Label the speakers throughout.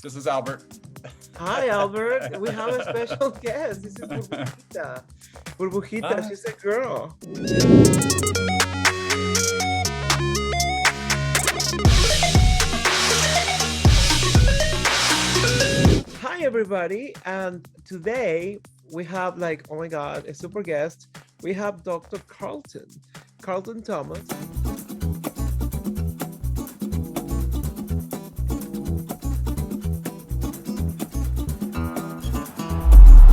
Speaker 1: This is Albert.
Speaker 2: Hi, Albert. We have a special guest. This is Burbujita. Burbujita, she's a girl. Hi, everybody. And today we have, like, oh my God, a super guest. We have Dr. Carlton Thomas.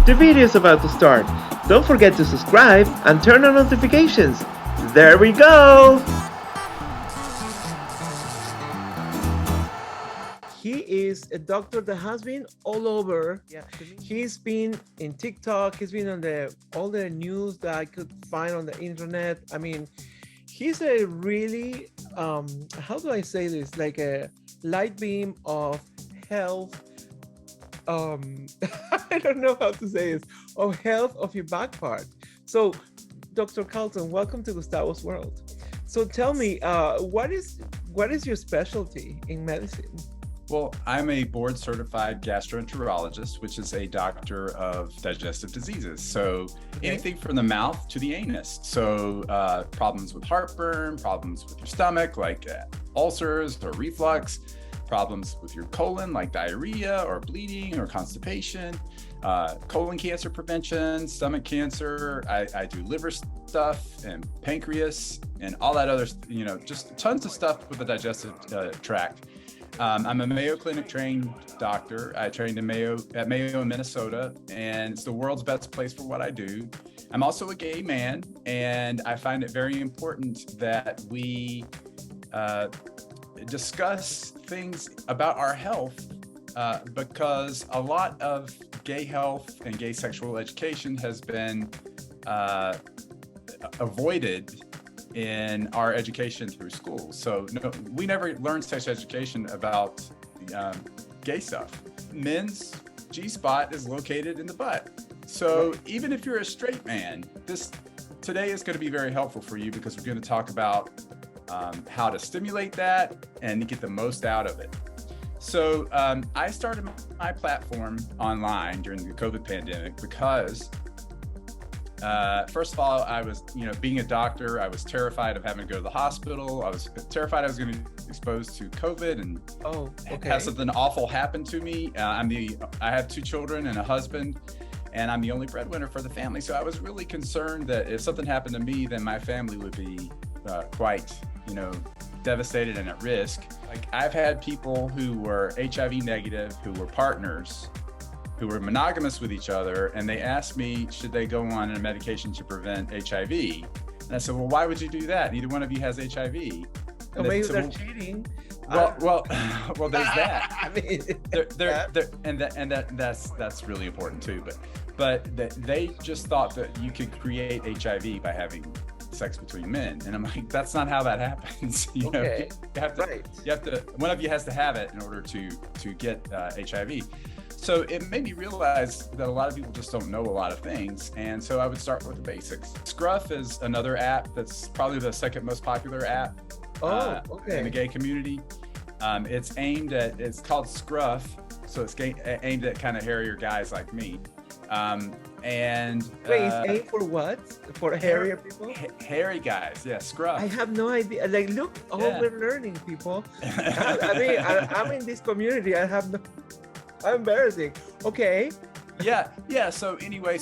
Speaker 2: The video is about to start. Don't forget to subscribe and turn on notifications. There we go! He is a doctor that has been all over. Yeah, he's been in TikTok. He's been on all the news that I could find on the internet. I mean, he's a really, how do I say this? Like a light beam of health. I don't know how to say this, of health of your back part. So, Dr. Carlton, welcome to Gustavo's world. So tell me, what is your specialty in medicine?
Speaker 1: Well, I'm a board certified gastroenterologist, which is a doctor of digestive diseases. So anything from the mouth to the anus. So problems with heartburn, problems with your stomach, like ulcers or reflux, problems with your colon, like diarrhea or bleeding or constipation, colon cancer prevention, stomach cancer. I do liver stuff and pancreas and all that other, just tons of stuff with the digestive tract. I'm a Mayo Clinic trained doctor. I trained at Mayo in Minnesota, and it's the world's best place for what I do. I'm also a gay man, and I find it very important that we discuss things about our health because a lot of gay health and gay sexual education has been avoided in our education through school. So no, we never learned sex education about gay stuff. Men's G-spot is located in the butt. So even if you're a straight man, today is going to be very helpful for you because we're going to talk about how to stimulate that and get the most out of it. So I started my platform online during the COVID pandemic because first of all, I was, being a doctor, I was terrified of having to go to the hospital. I was terrified I was going to be exposed to COVID and have something awful happen to me. I have 2 children and a husband, and I'm the only breadwinner for the family. So I was really concerned that if something happened to me, then my family would be quite, devastated and at risk. Like, I've had people who were HIV negative, who were partners, who were monogamous with each other, and they asked me, should they go on a medication to prevent HIV? And I said, well, why would you do that? Neither one of you has HIV.
Speaker 2: Well, maybe they're cheating.
Speaker 1: Well, there's that.
Speaker 2: I mean,
Speaker 1: that's really important too. But they just thought that you could create HIV by having sex between men, and I'm like, that's not how that happens. You have to. One of you has to have it in order to get HIV. So it made me realize that a lot of people just don't know a lot of things. And so I would start with the basics. Scruff is another app that's probably the second most popular app in the gay community. It's called Scruff. So it's aimed at kind of hairier guys like me.
Speaker 2: Wait, it's aimed for what? For hairier people?
Speaker 1: Hairy guys, yeah, Scruff.
Speaker 2: I have no idea. Like, look, we're learning, people. I'm in this community. I have no... Embarrassing. Okay.
Speaker 1: Yeah. So anyway,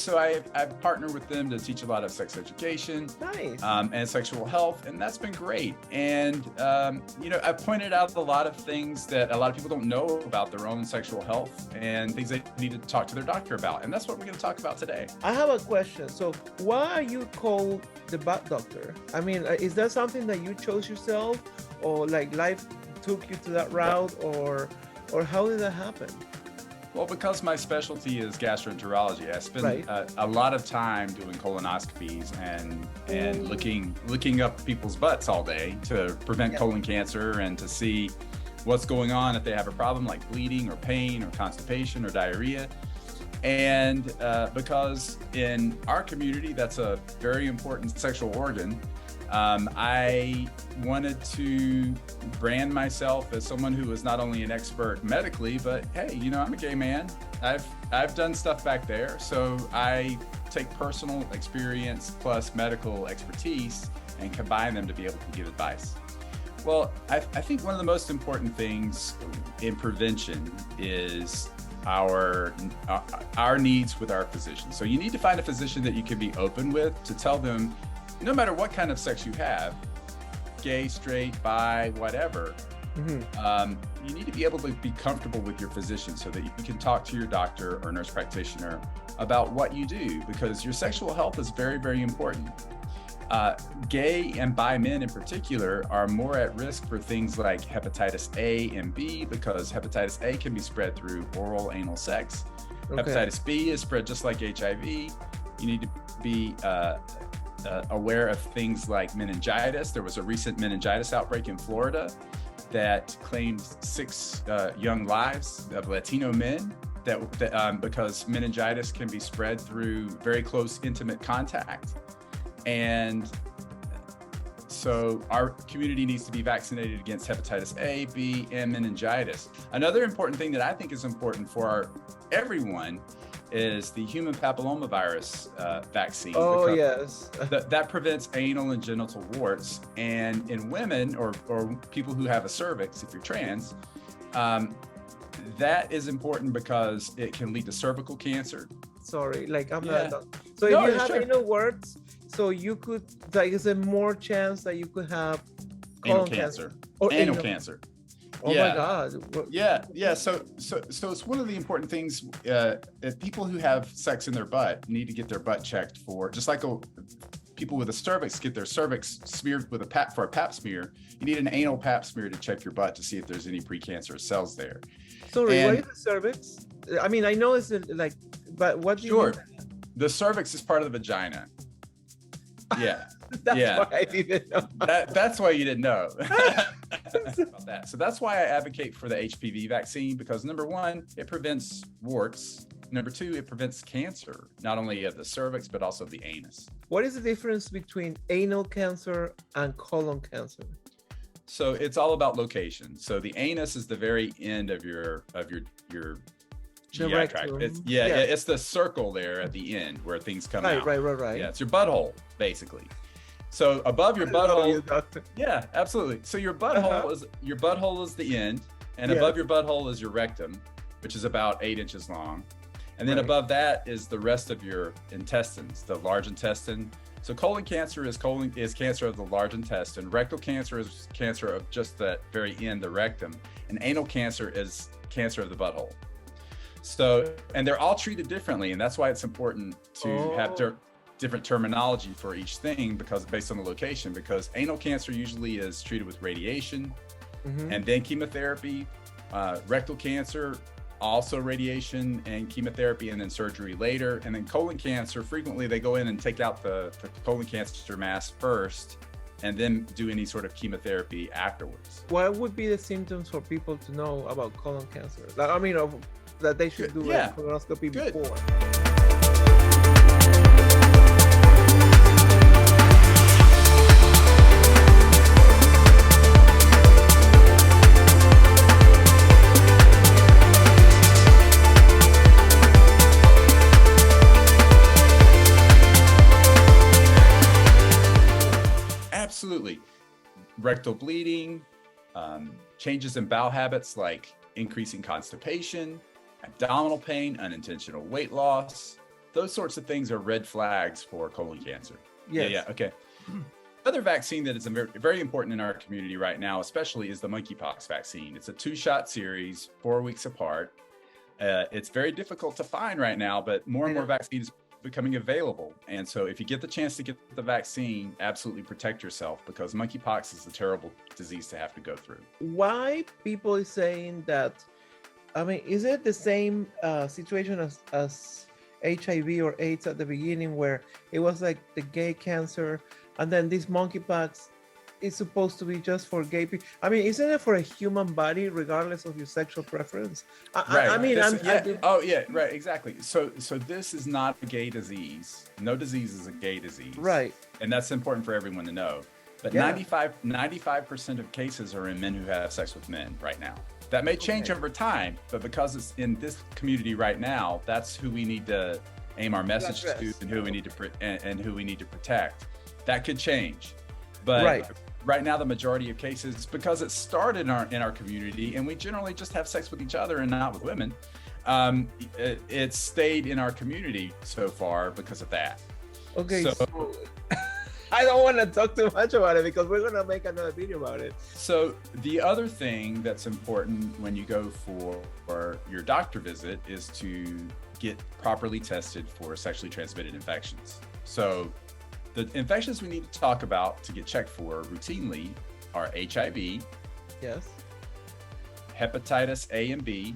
Speaker 1: I've partnered with them to teach a lot of sex education,
Speaker 2: nice,
Speaker 1: and sexual health, and that's been great. And I've pointed out a lot of things that a lot of people don't know about their own sexual health and things they need to talk to their doctor about, and that's what we're going to talk about today.
Speaker 2: I have a question. So, why are you called the butt doctor? I mean, is that something that you chose yourself, or like life took you to that route, or how did that happen?
Speaker 1: Well, because my specialty is gastroenterology, I spend a lot of time doing colonoscopies and looking up people's butts all day to prevent colon cancer and to see what's going on if they have a problem like bleeding or pain or constipation or diarrhea. And because in our community, that's a very important sexual organ, I wanted to brand myself as someone who was not only an expert medically, but hey, you know, I'm a gay man. I've done stuff back there, so I take personal experience plus medical expertise and combine them to be able to give advice. Well, I think one of the most important things in prevention is our needs with our physicians. So you need to find a physician that you can be open with to tell them, no matter what kind of sex you have, gay, straight, bi, whatever, you need to be able to be comfortable with your physician so that you can talk to your doctor or nurse practitioner about what you do, because your sexual health is very, very important. Gay and bi men in particular are more at risk for things like hepatitis A and B, because hepatitis A can be spread through oral anal sex. Hepatitis B is spread just like HIV. You need to be aware of things like meningitis. There was a recent meningitis outbreak in Florida that claimed 6 young lives of Latino men because meningitis can be spread through very close, intimate contact. And so our community needs to be vaccinated against hepatitis A, B, and meningitis. Another important thing that I think is important for everyone is the human papillomavirus vaccine.
Speaker 2: Oh, yes.
Speaker 1: That prevents anal and genital warts. And in women or people who have a cervix, if you're trans, that is important because it can lead to cervical cancer.
Speaker 2: Sorry, like I'm not done. So if you have anal warts, so you could, like, is there more chance that you could have colon cancer or
Speaker 1: anal cancer?
Speaker 2: Oh my God.
Speaker 1: Yeah. So it's one of the important things. If people who have sex in their butt need to get their butt checked for, just like people with a cervix get their cervix smeared with a pap smear. You need an anal pap smear to check your butt to see if there's any precancerous cells there.
Speaker 2: Sorry, what is the cervix? I mean, I know it's like, but what do you mean?
Speaker 1: The cervix is part of the vagina. Yeah.
Speaker 2: That's why I didn't know.
Speaker 1: That's why you didn't know about that. So that's why I advocate for the HPV vaccine, because number one, it prevents warts. Number two, it prevents cancer, not only of the cervix, but also the anus.
Speaker 2: What is the difference between anal cancer and colon cancer?
Speaker 1: So it's all about location. So the anus is the very end of your GI tract. It's the circle there at the end where things come out.
Speaker 2: Right.
Speaker 1: Yeah, it's your butthole, basically. So above your butthole, yeah, absolutely. So your butthole is the end, and above your butthole is your rectum, which is about 8 inches long, and then above that is the rest of your intestines, the large intestine. So colon cancer is cancer of the large intestine. Rectal cancer is cancer of just that very end, the rectum, and anal cancer is cancer of the butthole. So, and they're all treated differently, and that's why it's important to have different terminology for each thing, because based on the location, because anal cancer usually is treated with radiation and then chemotherapy. Rectal cancer, also radiation and chemotherapy, and then surgery later. And then colon cancer, frequently they go in and take out the colon cancer mass first and then do any sort of chemotherapy afterwards.
Speaker 2: What would be the symptoms for people to know about colon cancer? Like, I mean, that they should do a colonoscopy before.
Speaker 1: Absolutely. Rectal bleeding, changes in bowel habits like increasing constipation, abdominal pain, unintentional weight loss. Those sorts of things are red flags for colon cancer. Okay. Another vaccine that is very, very important in our community right now, especially, is the monkeypox vaccine. It's a 2-shot series, 4 weeks apart. It's very difficult to find right now, but more and more vaccines becoming available. And so if you get the chance to get the vaccine, absolutely protect yourself, because monkeypox is a terrible disease to have to go through.
Speaker 2: Why people is saying that? I mean, is it the same situation as HIV or AIDS at the beginning, where it was like the gay cancer, and then this monkeypox is supposed to be just for gay people? I mean, isn't it for a human body, regardless of your sexual preference?
Speaker 1: Exactly. So this is not a gay disease. No disease is a gay disease.
Speaker 2: Right.
Speaker 1: And that's important for everyone to know. But
Speaker 2: Yeah.
Speaker 1: 95% of cases are in men who have sex with men right now. That may change over time, but because it's in this community right now, that's who we need to aim our message to, and who we need to and who we need to protect. That could change, but right now the majority of cases, because it started in our community, and we generally just have sex with each other and not with women. It stayed in our community so far because of that.
Speaker 2: Okay, so I don't want to talk too much about it because we're gonna make another video about it.
Speaker 1: So the other thing that's important when you go for your doctor visit is to get properly tested for sexually transmitted infections. So the infections we need to talk about to get checked for routinely are HIV,
Speaker 2: yes,
Speaker 1: hepatitis A and B,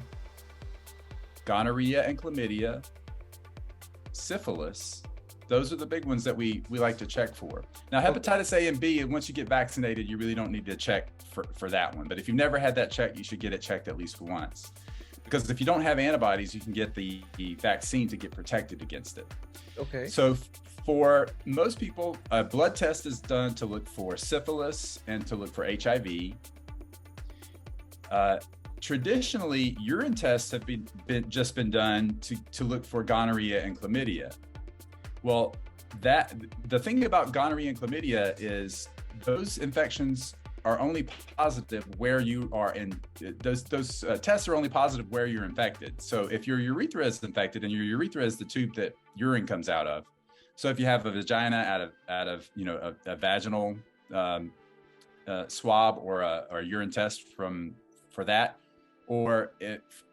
Speaker 1: gonorrhea and chlamydia, syphilis. Those are the big ones that we like to check for. Now, hepatitis A and B, once you get vaccinated, you really don't need to check for that one. But if you've never had that checked, you should get it checked at least once. Because if you don't have antibodies, you can get the vaccine to get protected against it.
Speaker 2: Okay.
Speaker 1: So for most people, a blood test is done to look for syphilis and to look for HIV. Traditionally, urine tests have been done to look for gonorrhea and chlamydia. Well, the thing about gonorrhea and chlamydia is those infections are only positive where you are in those tests are only positive where you're infected. So if your urethra is infected, and your urethra is the tube that urine comes out of. So if you have a vagina out of a vaginal swab or a urine test for that, or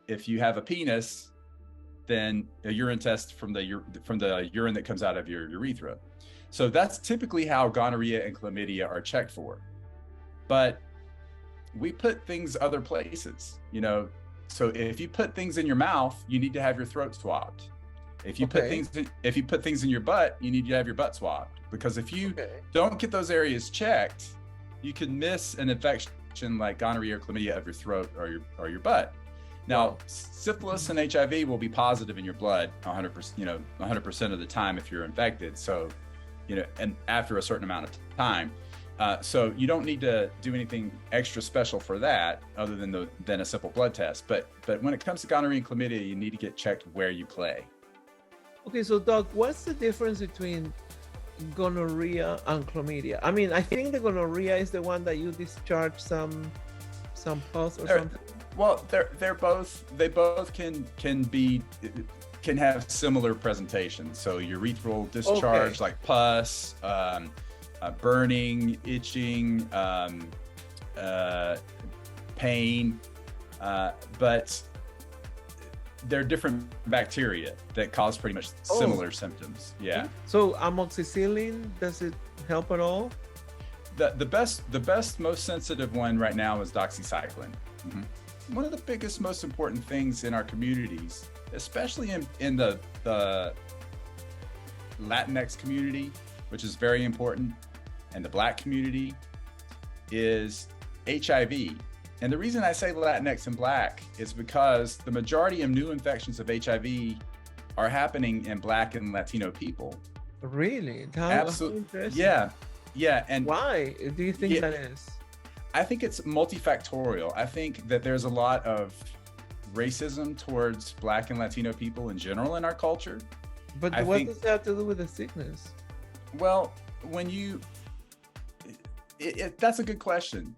Speaker 1: if you have a penis, then a urine test from the urine that comes out of your urethra. So that's typically how gonorrhea and chlamydia are checked for. But we put things other places, So if you put things in your mouth, you need to have your throat swabbed. If you put things in your butt, you need to have your butt swabbed. Because if you don't get those areas checked, you can miss an infection like gonorrhea or chlamydia of your throat or your butt. Now, syphilis and HIV will be positive in your blood 100%, 100% of the time if you're infected. So, and after a certain amount of time. So you don't need to do anything extra special for that other than a simple blood test. But when it comes to gonorrhea and chlamydia, you need to get checked where you play. Okay,
Speaker 2: so Doc, what's the difference between gonorrhea and chlamydia? I mean, I think the gonorrhea is the one that you discharge some pus or something.
Speaker 1: Well, they both can have similar presentations. So urethral discharge, like pus, burning, itching, pain, but they're different bacteria that cause pretty much similar symptoms. Yeah.
Speaker 2: So amoxicillin, does it help at all?
Speaker 1: The best, most sensitive one right now is doxycycline. Mm-hmm. One of the biggest, most important things in our communities, especially in the Latinx community, which is very important, and the Black community, is HIV. And the reason I say Latinx and Black is because the majority of new infections of HIV are happening in Black and Latino people.
Speaker 2: Really?
Speaker 1: Absolutely. Yeah. And
Speaker 2: why do you think that is?
Speaker 1: I think it's multifactorial. I think that there's a lot of racism towards Black and Latino people in general in our culture.
Speaker 2: But what does that have to do with the sickness?
Speaker 1: Well, that's a good question.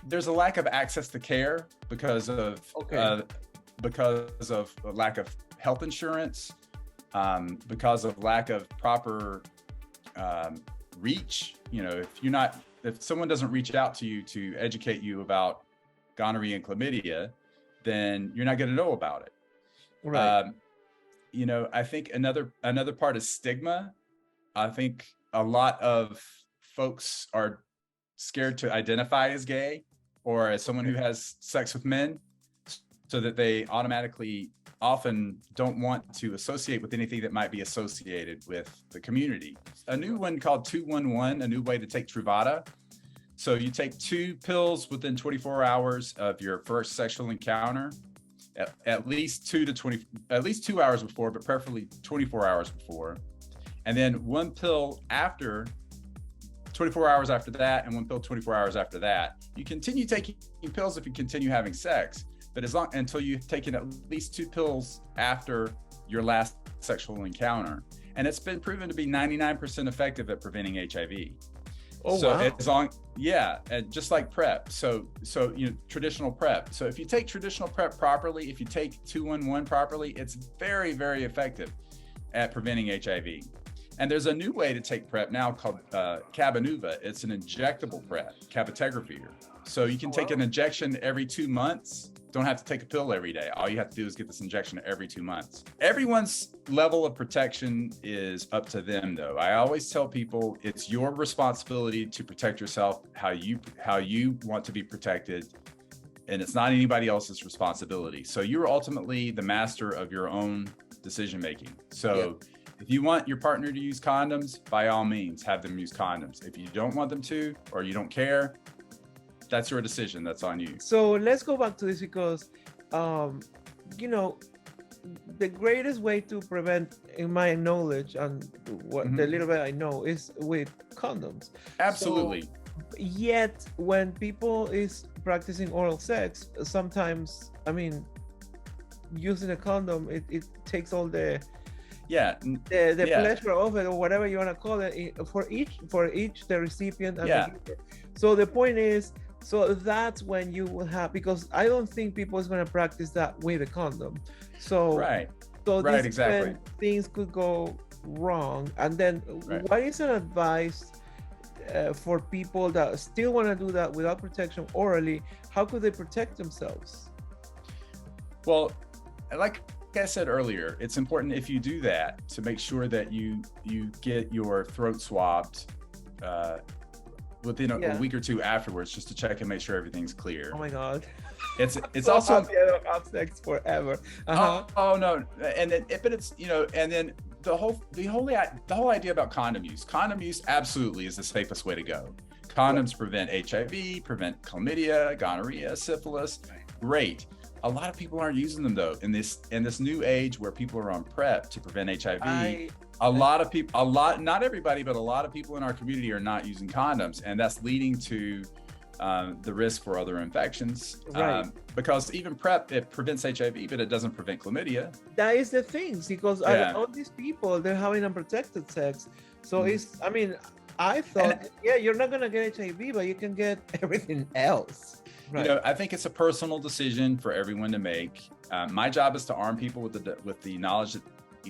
Speaker 1: There's a lack of access to care because of lack of health insurance, because of lack of proper reach. If someone doesn't reach out to you to educate you about gonorrhea and chlamydia, then you're not going to know about it.
Speaker 2: Right.
Speaker 1: I think another part is stigma. I think a lot of folks are scared to identify as gay or as someone who has sex with men, so that they automatically often don't want to associate with anything that might be associated with the community. A new one called 211, a new way to take Truvada. So you take 2 pills within 24 hours of your first sexual encounter, at least 2 hours before, but preferably 24 hours before. And then 1 pill after 24 hours after that, and 1 pill 24 hours after that. You continue taking pills if you continue having sex, but until you've taken at least 2 pills after your last sexual encounter. And it's been proven to be 99% effective at preventing HIV.
Speaker 2: Oh,
Speaker 1: so
Speaker 2: wow.
Speaker 1: and just like PrEP. So traditional PrEP. So if you take traditional PrEP properly, if you take 211 properly, it's very, very effective at preventing HIV. And there's a new way to take PrEP now called Cabenuva. It's an injectable PrEP, cabotegravir. So you can take an injection every 2 months. Don't have to take a pill every day. All you have to do is get this injection every 2 months. Everyone's level of protection is up to them, though. I always tell people it's your responsibility to protect yourself how you want to be protected, and it's not anybody else's responsibility. So you're ultimately the master of your own decision making. So if you want your partner to use condoms, by all means, have them use condoms. If you don't want them to, or you don't care, that's your decision. That's on you.
Speaker 2: So let's go back to this because, you know, the greatest way to prevent, in my knowledge and what the little bit I know, is with condoms.
Speaker 1: Absolutely.
Speaker 2: So, yet when people is practicing oral sex, sometimes, I mean, using a condom, it takes all the pleasure of it, or whatever you want to call it, for each the recipient and the giver. So the point is, so that's when you will have, because I don't think people is going to practice that with a condom. So exactly, things could go wrong. And then what is an advice for people that still want to do that without protection orally? How could they protect themselves?
Speaker 1: Well, like I said earlier, it's important if you do that to make sure that you get your throat swabbed within a week or two afterwards, just to check and make sure everything's clear.
Speaker 2: Oh my God.
Speaker 1: It's
Speaker 2: so
Speaker 1: also
Speaker 2: have sex forever.
Speaker 1: Oh no, and then but it's and then the whole idea about condom use absolutely is the safest way to go. Condoms prevent HIV, prevent chlamydia, gonorrhea, syphilis. Great. A lot of people aren't using them though. In this new age where people are on PrEP to prevent HIV, not everybody, but a lot of people in our community are not using condoms, and that's leading to the risk for other infections. Because even PrEP, it prevents HIV, but it doesn't prevent chlamydia.
Speaker 2: That is the thing, because all these people, they're having unprotected sex. So it's, I mean, I thought, you're not gonna get HIV, but you can get everything else.
Speaker 1: You know, I think it's a personal decision for everyone to make. My job is to arm people with the knowledge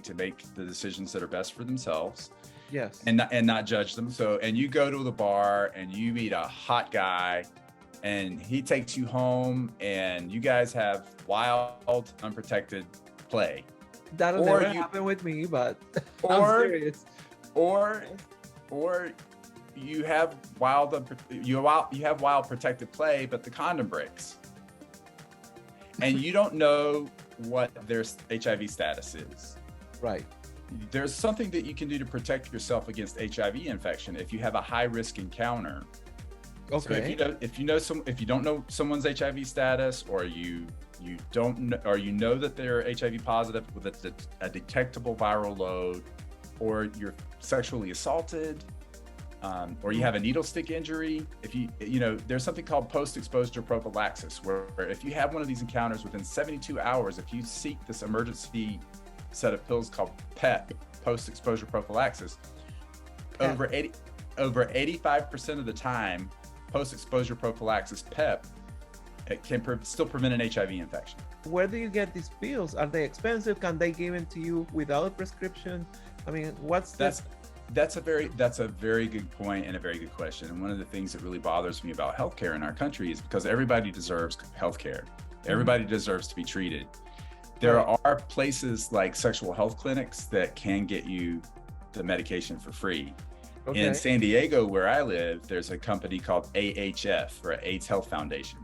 Speaker 1: to make the decisions that are best for themselves.
Speaker 2: Yes.
Speaker 1: And not judge them. So, and you go to the bar and you meet a hot guy and he takes you home and you guys have wild, unprotected play.
Speaker 2: That'll never happen with me, but I'm serious.
Speaker 1: Or you have wild protected play, but the condom breaks, and you don't know what their HIV status is.
Speaker 2: Right.
Speaker 1: There's something that you can do to protect yourself against HIV infection if you have a high risk encounter.
Speaker 2: Okay.
Speaker 1: So if you don't know someone's HIV status, or you don't know, or you know that they're HIV positive with a detectable viral load, or you're sexually assaulted, or you have a needle stick injury, there's something called post-exposure prophylaxis, where if you have one of these encounters within 72 hours, if you seek this emergency set of pills called PEP, post-exposure prophylaxis, over 85% of the time, post-exposure prophylaxis PEP, it can still prevent an HIV infection.
Speaker 2: Where do you get these pills? Are they expensive? Can they give them to you without a prescription? I mean,
Speaker 1: That's a very good point and a very good question. And one of the things that really bothers me about healthcare in our country is because everybody deserves healthcare. Everybody deserves to be treated. There are places like sexual health clinics that can get you the medication for free. Okay. In San Diego, where I live, there's a company called AHF, or AIDS Health Foundation.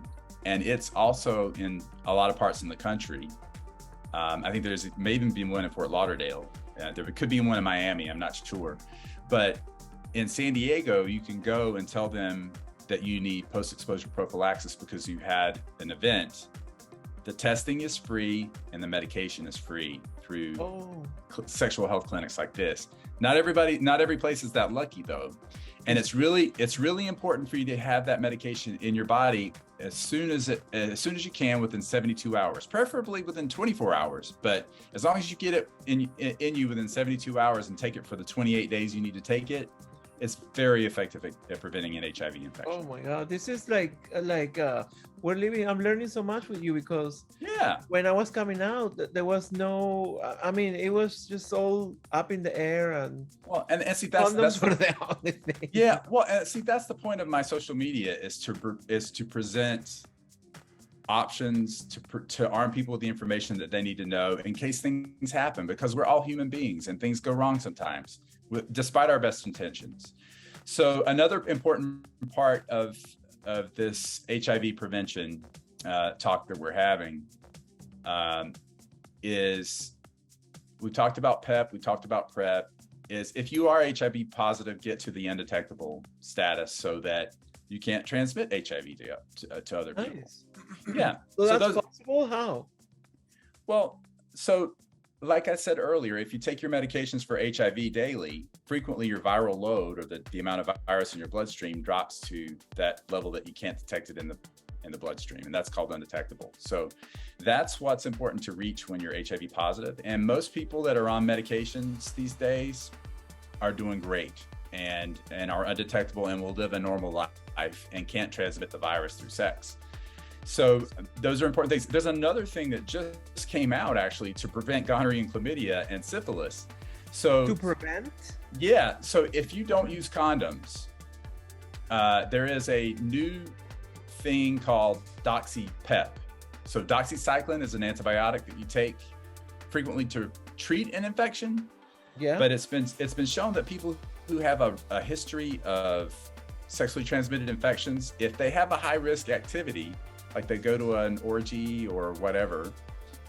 Speaker 1: And it's also in a lot of parts in the country. I think may even be one in Fort Lauderdale. There could be one in Miami, I'm not sure. But in San Diego, you can go and tell them that you need post-exposure prophylaxis because you had an event. The testing is free and the medication is free through
Speaker 2: Oh,
Speaker 1: sexual health clinics like this. Not every place is that lucky though. And it's really important for you to have that medication in your body as soon as you can, within 72 hours, preferably within 24 hours. But as long as you get it in you within 72 hours and take it for the 28 days you need to take it, it's very effective at preventing an HIV infection.
Speaker 2: oh my God! This is like I'm learning so much with you, because
Speaker 1: Yeah.
Speaker 2: when I was coming out, there was no. I mean, it was just all up in the air, and
Speaker 1: Well, and see
Speaker 2: condoms were the only thing.
Speaker 1: yeah. Well, see, that's the point of my social media, is to present options to arm people with the information that they need to know in case things happen, because we're all human beings and things go wrong sometimes, despite our best intentions. So another important part of this HIV prevention talk that we're having is, we talked about PEP, we talked about PrEP, is if you are HIV positive, get to the undetectable status so that you can't transmit HIV to other people.
Speaker 2: Nice.
Speaker 1: Yeah.
Speaker 2: So that's
Speaker 1: those,
Speaker 2: possible? How?
Speaker 1: well, so like I said earlier, if you take your medications for HIV daily, frequently your viral load, or the amount of virus in your bloodstream, drops to that level that you can't detect it in the bloodstream, and that's called undetectable. So that's what's important to reach when you're HIV positive. And most people that are on medications these days are doing great and are undetectable and will live a normal life and can't transmit the virus through sex. So those are important things. There's another thing that just came out, actually, to prevent gonorrhea and chlamydia and syphilis. So
Speaker 2: To prevent?
Speaker 1: yeah, so if you don't use condoms, there is a new thing called doxypep. So doxycycline is an antibiotic that you take frequently to treat an infection.
Speaker 2: Yeah.
Speaker 1: But it's been shown that people who have a history of sexually transmitted infections, if they have a high risk activity, like they go to an orgy or whatever,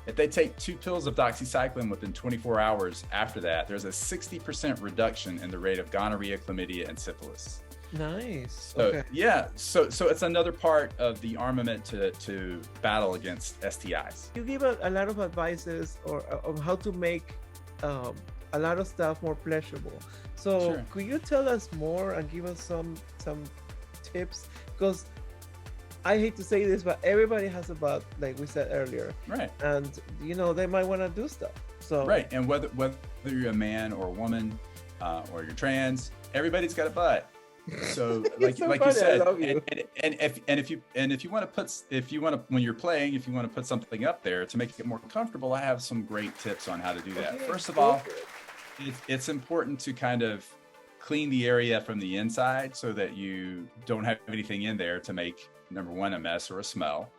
Speaker 1: if they take 2 pills of doxycycline within 24 hours after that, there's a 60% reduction in the rate of gonorrhea, chlamydia, and syphilis.
Speaker 2: Nice.
Speaker 1: So
Speaker 2: Okay.
Speaker 1: yeah, so it's another part of the armament to battle against STIs.
Speaker 2: You give a lot of advices on how to make a lot of stuff more pleasurable. So
Speaker 1: Sure.
Speaker 2: could you tell us more and give us some tips? Because I hate to say this, but everybody has a butt, like we said earlier,
Speaker 1: Right.
Speaker 2: and they might want to do stuff. So
Speaker 1: Right, and whether you're a man or a woman, or you're trans, everybody's got a butt. So like
Speaker 2: so
Speaker 1: you
Speaker 2: funny, I
Speaker 1: said,
Speaker 2: love you.
Speaker 1: and if you want to when you're playing, if you want to put something up there to make it more comfortable, I have some great tips on how to do that.
Speaker 2: Okay,
Speaker 1: First of
Speaker 2: go
Speaker 1: all,
Speaker 2: for it.
Speaker 1: it's important to kind of clean the area from the inside so that you don't have anything in there to make, number one, a mess or a smell.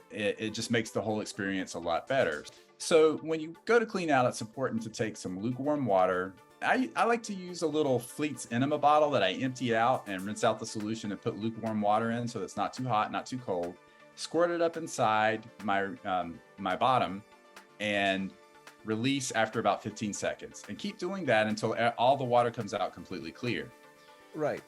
Speaker 1: It just makes the whole experience a lot better. So when you go to clean out, it's important to take some lukewarm water. I like to use a little Fleet's enema bottle that I empty out and rinse out the solution and put lukewarm water in so it's not too hot, not too cold. Squirt it up inside my bottom and release after about 15 seconds. And keep doing that until all the water comes out completely clear.
Speaker 2: Right.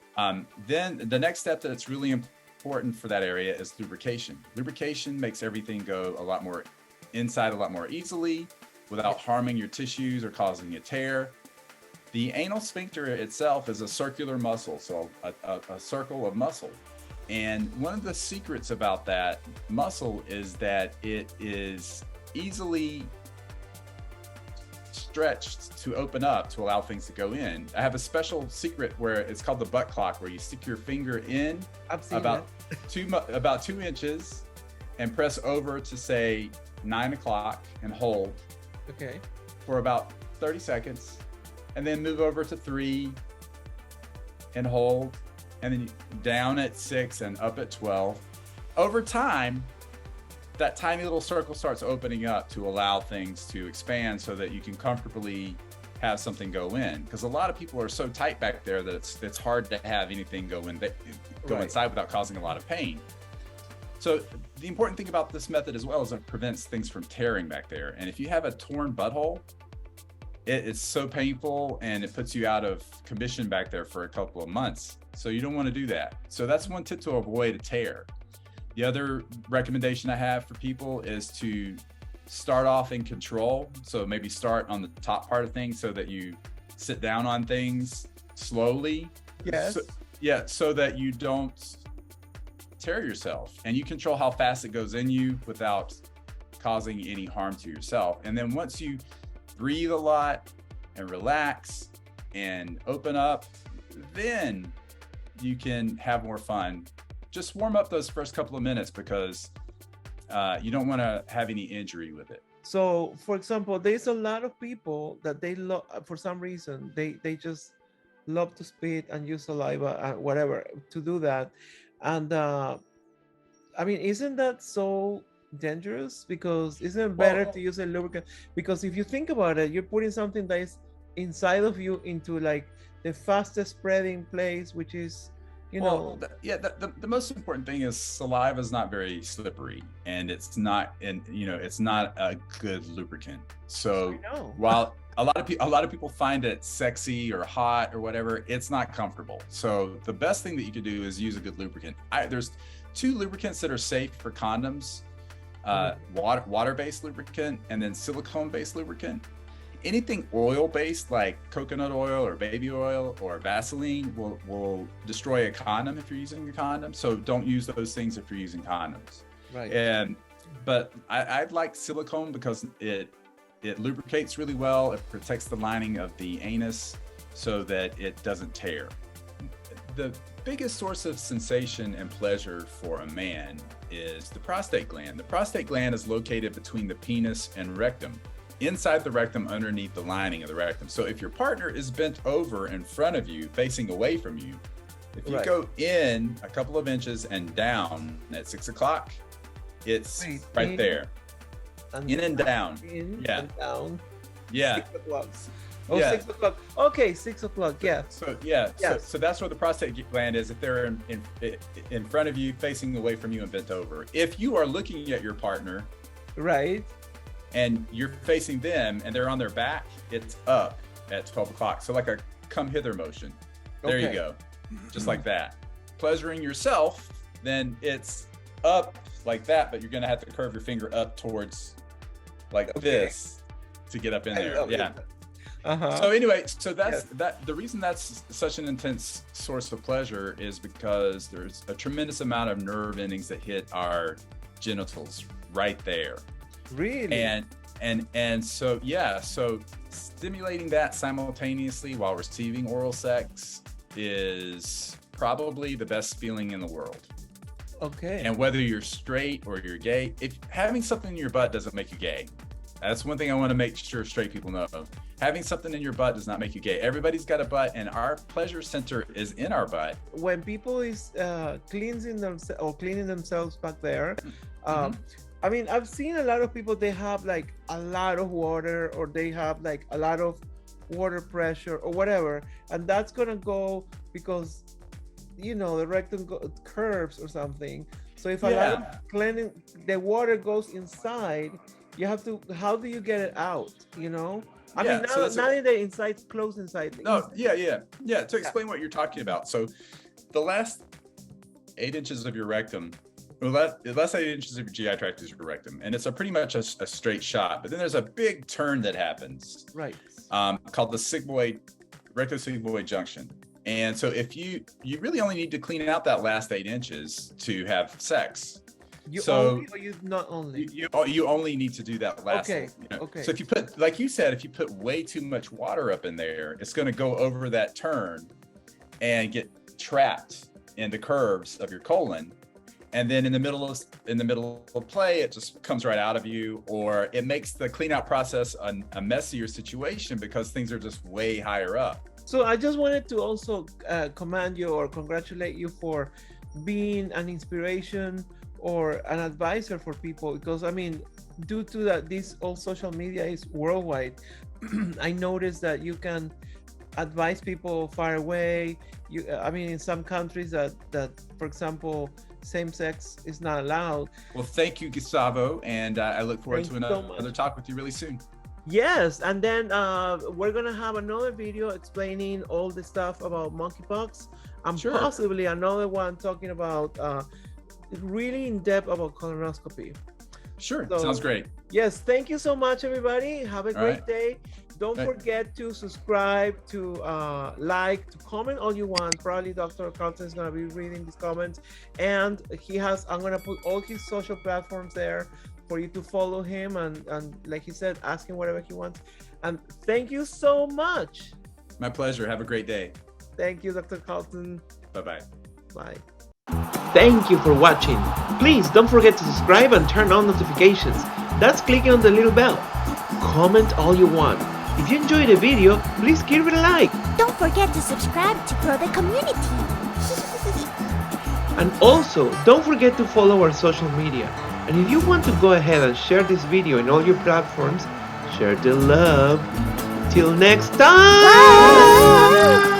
Speaker 1: Then the next step that's really important for that area is lubrication. Lubrication makes everything go a lot more inside a lot more easily without harming your tissues or causing a tear. The anal sphincter itself is a circular muscle, so a circle of muscle. And one of the secrets about that muscle is that it is easily stretched to open up to allow things to go in. I have a special secret where it's called the butt clock, where you stick your finger in
Speaker 2: I've seen
Speaker 1: about 2 inches and press over to say 9 o'clock and hold
Speaker 2: that. Okay.
Speaker 1: for about 30 seconds, and then move over to 3 and hold, and then down at 6 and up at 12. Over time, that tiny little circle starts opening up to allow things to expand so that you can comfortably have something go in. Because a lot of people are so tight back there that it's hard to have anything go inside without causing a lot of pain. So the important thing about this method as well is it prevents things from tearing back there. And if you have a torn butthole, it's so painful and it puts you out of commission back there for a couple of months. So you don't want to do that. So that's one tip to avoid a tear. The other recommendation I have for people is to start off in control. So maybe start on the top part of things so that you sit down on things slowly.
Speaker 2: Yes.
Speaker 1: So that you don't tear yourself, and you control how fast it goes in you without causing any harm to yourself. And then once you breathe a lot and relax and open up, then you can have more fun. Just warm up those first couple of minutes, because you don't want to have any injury with it.
Speaker 2: So, for example, there's a lot of people that they love, for some reason, they just love to spit and use saliva and whatever to do that. And I mean, isn't that so dangerous? Because isn't it better to use a lubricant? Because if you think about it, you're putting something that is inside of you into like the fastest spreading place, which is, you know.
Speaker 1: The most important thing is saliva is not very slippery, and it's not a good lubricant. So while a lot of people find it sexy or hot or whatever, it's not comfortable. So the best thing that you can do is use a good lubricant. There's 2 lubricants that are safe for condoms: water-based lubricant and then silicone-based lubricant. Anything oil-based like coconut oil or baby oil or Vaseline will destroy a condom if you're using a condom. So don't use those things if you're using condoms.
Speaker 2: Right.
Speaker 1: But I like silicone because it lubricates really well. It protects the lining of the anus so that it doesn't tear. The biggest source of sensation and pleasure for a man is the prostate gland. The prostate gland is located between the penis and rectum, inside the rectum, underneath the lining of the rectum. So if your partner is bent over in front of you, facing away from you, if you go in a couple of inches and down at 6 o'clock, it's right there. In and down.
Speaker 2: In and down.
Speaker 1: Yeah.
Speaker 2: 6 o'clock. Oh, yeah. 6 o'clock. Okay, 6 o'clock. Yeah.
Speaker 1: So yeah. Yes. So that's where the prostate gland is. If they're in front of you, facing away from you, and bent over. If you are looking at your partner,
Speaker 2: right,
Speaker 1: and you're facing them and they're on their back, it's up at 12 o'clock. So like a come hither motion. There you go. Just like that. Pleasuring yourself, then it's up like that, but you're going to have to curve your finger up towards like this to get up in there. Yeah. So anyway, so that's the reason that's such an intense source of pleasure is because there's a tremendous amount of nerve endings that hit our genitals right there.
Speaker 2: Really?
Speaker 1: And so so stimulating that simultaneously while receiving oral sex is probably the best feeling in the world.
Speaker 2: Okay.
Speaker 1: And whether you're straight or you're gay, if having something in your butt doesn't make you gay. That's one thing I want to make sure straight people know. Having something in your butt does not make you gay. Everybody's got a butt, and our pleasure center is in our butt.
Speaker 2: When people is cleansing themselves or cleaning themselves back there, I mean, I've seen a lot of people, they have like a lot of water, or they have like a lot of water pressure or whatever. And that's going to go because, you know, the rectum curves or something. So if a lot of cleaning, the water goes inside, you have to, how do you get it out? You know? I mean, not in the inside, close inside.
Speaker 1: No, inside. To explain what you're talking about. So the last 8 inches of your rectum, the last 8 inches of your GI tract is your rectum, and it's pretty much a straight shot. But then there's a big turn that happens,
Speaker 2: right?
Speaker 1: Called the rectosigmoid junction. And so if you really only need to clean out that last 8 inches to have sex.
Speaker 2: You
Speaker 1: only need to do that last.
Speaker 2: Okay.
Speaker 1: So if you put, like you said, if you put way too much water up in there, it's going to go over that turn and get trapped in the curves of your colon. And then in the middle of play, it just comes right out of you, or it makes the clean out process a messier situation because things are just way higher up.
Speaker 2: So I just wanted to also commend you or congratulate you for being an inspiration or an advisor for people, because I mean, due to that, this all social media is worldwide. I noticed that you can advise people far away. I mean, in some countries that for example, same sex is not allowed.
Speaker 1: Well, thank you, Gustavo, and I look forward to another talk with you really soon.
Speaker 2: Yes, and then we're gonna have another video explaining all the stuff about monkeypox, and possibly another one talking about really in depth about colonoscopy.
Speaker 1: Sure,
Speaker 2: So,
Speaker 1: sounds great.
Speaker 2: Yes, thank you so much, everybody. Have a great
Speaker 1: right.
Speaker 2: day. Don't
Speaker 1: Right.
Speaker 2: forget to subscribe, to like, to comment all you want. Probably Dr. Carlton is going to be reading these comments. And I'm going to put all his social platforms there for you to follow him. And like he said, ask him whatever he wants. And thank you so much.
Speaker 1: My pleasure. Have a great day.
Speaker 2: Thank you, Dr. Carlton.
Speaker 1: Bye-bye.
Speaker 2: Bye. Thank you for watching. Please don't forget to subscribe and turn on notifications. That's clicking on the little bell. Comment all you want. If you enjoyed the video, please give it a like.
Speaker 3: Don't forget to subscribe to grow the community.
Speaker 2: And also, don't forget to follow our social media. And if you want to go ahead and share this video in all your platforms, share the love. Till next time!
Speaker 3: Bye.